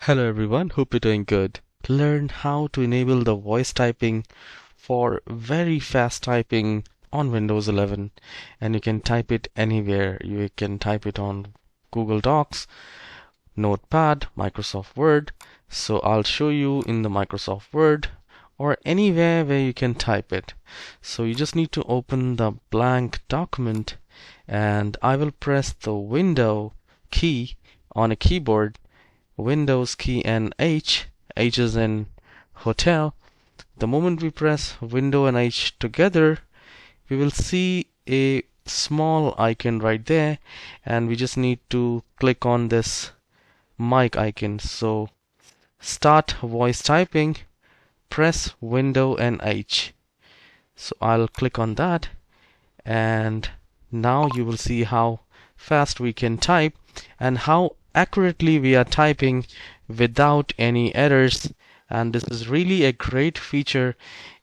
Hello everyone, hope you're doing good. Learn how to enable the voice typing for very fast typing on Windows 11, and you can type it anywhere. You can type it on Google Docs, Notepad, Microsoft Word. So I'll show you in the Microsoft Word or anywhere where you can type it. So you just need to open the blank document, and I will press the Window key on a keyboard, Windows key and H is in hotel. The moment we press Window and H together, we will see a small icon right there, and we just need to click on this mic icon. So start voice typing, press Window and H. So I'll click on that, and now you will see how fast we can type and how accurately we are typing without any errors. And this is really a great feature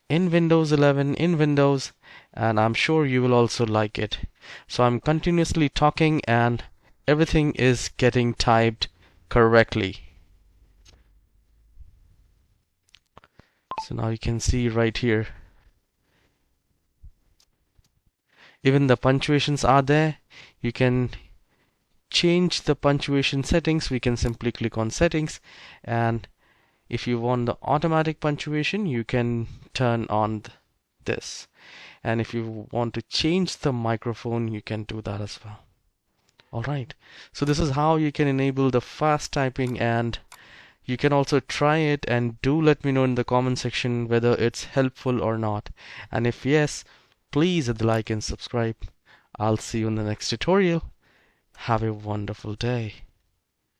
in Windows 11 in Windows, and I'm sure you will also like it. So I'm continuously talking and everything is getting typed correctly. So now you can see right here, even the punctuations are there. You can change the punctuation settings. We can simply click on settings, and if you want the automatic punctuation, you can turn on this, and if you want to change the microphone, you can do that as well. Alright, so this is how you can enable the fast typing, and you can also try it, and do let me know in the comment section whether it's helpful or not, and if yes, please hit the like and subscribe. I'll see you in the next tutorial. Have a wonderful day.